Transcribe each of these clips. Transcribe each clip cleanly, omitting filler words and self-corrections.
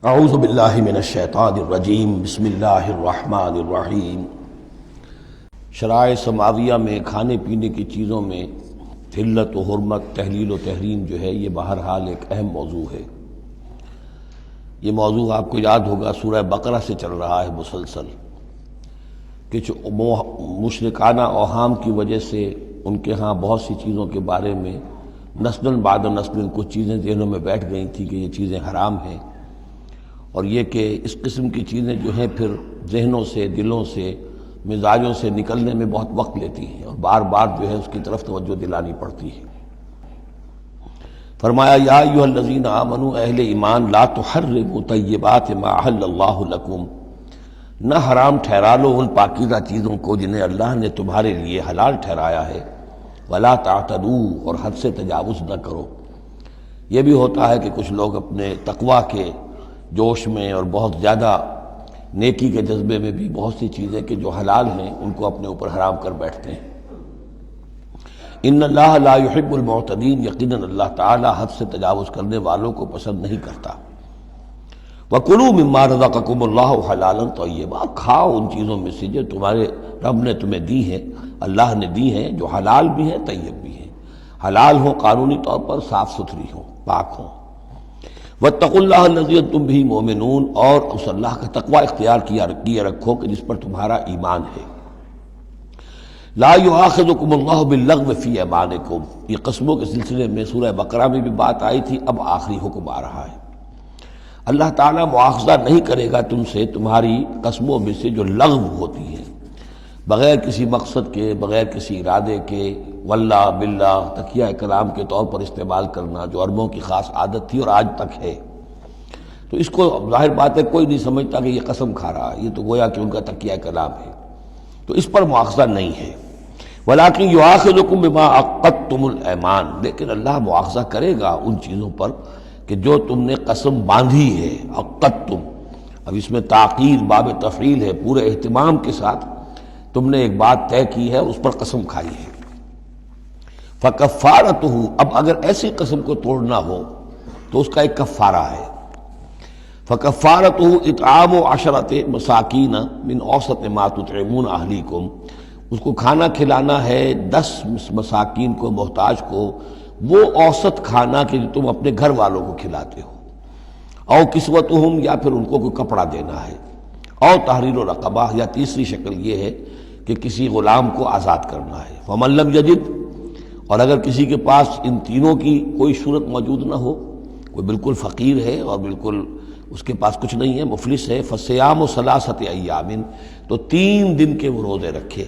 اعوذ باللہ من الشیطان الرجیم بسم اللہ الرحمن الرحیم۔ شرائع سماویہ میں کھانے پینے کی چیزوں میں حلت و حرمت، تحلیل و تحریم جو ہے یہ بہرحال ایک اہم موضوع ہے۔ یہ موضوع آپ کو یاد ہوگا سورہ بقرہ سے چل رہا ہے مسلسل، کہ مشرکانہ اوہام کی وجہ سے ان کے ہاں بہت سی چیزوں کے بارے میں نسل بعد نسل کچھ چیزیں ذہنوں میں بیٹھ گئی تھیں کہ یہ چیزیں حرام ہیں، اور یہ کہ اس قسم کی چیزیں جو ہیں پھر ذہنوں سے، دلوں سے، مزاجوں سے نکلنے میں بہت وقت لیتی ہیں اور بار بار جو ہے اس کی طرف توجہ دلانی پڑتی ہے۔ فرمایا یا ایھا الذین آمنوا، اہل ایمان، لا تحرموا طیبات ما احل اللہ لکم، نہ حرام ٹھہرا لو ان پاکیزہ چیزوں کو جنہیں اللہ نے تمہارے لیے حلال ٹھہرایا ہے، ولا تعتدوا، اور حد سے تجاوز نہ کرو۔ یہ بھی ہوتا ہے کہ کچھ لوگ اپنے تقویٰ کے جوش میں اور بہت زیادہ نیکی کے جذبے میں بھی بہت سی چیزیں کہ جو حلال ہیں ان کو اپنے اوپر حرام کر بیٹھتے ہیں۔ ان اللہ لا يحب المعتدین، یقیناً اللہ تعالی حد سے تجاوز کرنے والوں کو پسند نہیں کرتا۔ وَكُلُوا مِمَّا رَزَقَكُمُ اللَّهُ حَلَالًا طَيِّبًا، کھاؤ ان چیزوں میں سے جو تمہارے رب نے تمہیں دی ہیں، اللہ نے دی ہیں، جو حلال بھی ہیں طیب بھی ہیں، حلال ہوں قانونی طور پر، صاف ستھری ہوں، پاک ہوں۔ وَاتَّقُوا اللَّهَ الَّذِي أَنتُم بِهِ مُؤْمِنُونَ، اور اس اللہ کا تقوی اختیار کیے رکھو کہ جس پر تمہارا ایمان ہے۔ لا يُؤَاخِذُكُمُ اللَّهُ بِاللَّغْوِ فِي أَيْمَانِكُمْ، یہ قسموں کے سلسلے میں سورہ بقرہ میں بھی بات آئی تھی، اب آخری حکم آ رہا ہے۔ اللہ تعالیٰ مواخذہ نہیں کرے گا تم سے تمہاری قسموں میں سے جو لغو ہوتی ہیں، بغیر کسی مقصد کے، بغیر کسی ارادے کے، واللہ باللہ تکیہ کلام کے طور پر استعمال کرنا جو عربوں کی خاص عادت تھی اور آج تک ہے۔ تو اس کو ظاہر بات ہے کوئی نہیں سمجھتا کہ یہ قسم کھا رہا ہے، یہ تو گویا کہ ان کا تکیہ کلام ہے، تو اس پر مواخذہ نہیں ہے۔ وَلَٰكِن يُؤَاخِذُكُم بِمَا عَقَّدتُّمُ الْأَيْمَانَ، لیکن اللہ مواخذہ کرے گا ان چیزوں پر کہ جو تم نے قسم باندھی ہے، عقدتم، اب اس میں تاکید باب تفعیل ہے، پورے اہتمام کے ساتھ تم نے ایک بات طے کی ہے، اس پر قسم کھائی ہے۔ فَكَفَّارَتُهُ، اب اگر ایسی قسم کو توڑنا ہو تو اس کا ایک کفارہ ہے۔ فَكَفَّارَتُهُ إِطْعَامُ عَشَرَةِ مَسَاكِينَ مِنْ أَوْسَطِ مَا تُطْعِمُونَ أَهْلِيكُمْ، اس کو کھانا کھلانا ہے 10 مساکین کو، محتاج کو، وہ اوسط کھانا کہ جو تم اپنے گھر والوں کو کھلاتے ہو۔ او کسوتہم، یا پھر ان کو کوئی کپڑا دینا ہے۔ او تحریر رقبہ، یا تیسری شکل یہ ہے کہ کسی غلام کو آزاد کرنا ہے۔ فمن لم یجد، اور اگر کسی کے پاس ان تینوں کی کوئی صورت موجود نہ ہو، کوئی بالکل فقیر ہے اور بالکل اس کے پاس کچھ نہیں ہے، مفلس ہے، فصیام ثلاثۃ ایام، تو 3 دن کے وہ روزے رکھے۔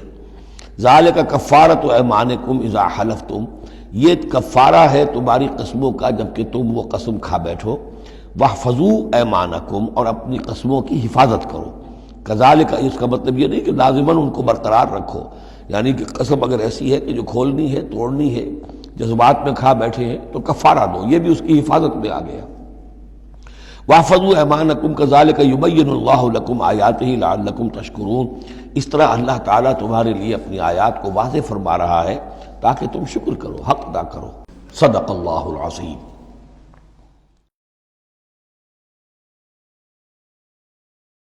ذالک کفارۃ ایمانکم اذا حلفتم، یہ کفارہ ہے تمہاری قسموں کا جب کہ تم وہ قسم کھا بیٹھو۔ واحفظوا ایمانکم، اور اپنی قسموں کی حفاظت کرو۔ کذالک، اس کا مطلب یہ نہیں کہ لازماً ان کو برقرار رکھو، یعنی کہ قسم اگر ایسی ہے کہ جو کھولنی ہے، توڑنی ہے، جذبات میں کھا بیٹھے ہیں تو کفارہ دو، یہ بھی اس کی حفاظت میں آ گیا۔ واحفظوا ایمانکم کذالک یبین اللہ لکم آیاتہ لعلکم تشکرون، اس طرح اللہ تعالیٰ تمہارے لیے اپنی آیات کو واضح فرما رہا ہے تاکہ تم شکر کرو، حق ادا کرو۔ صدق اللہ العظیم۔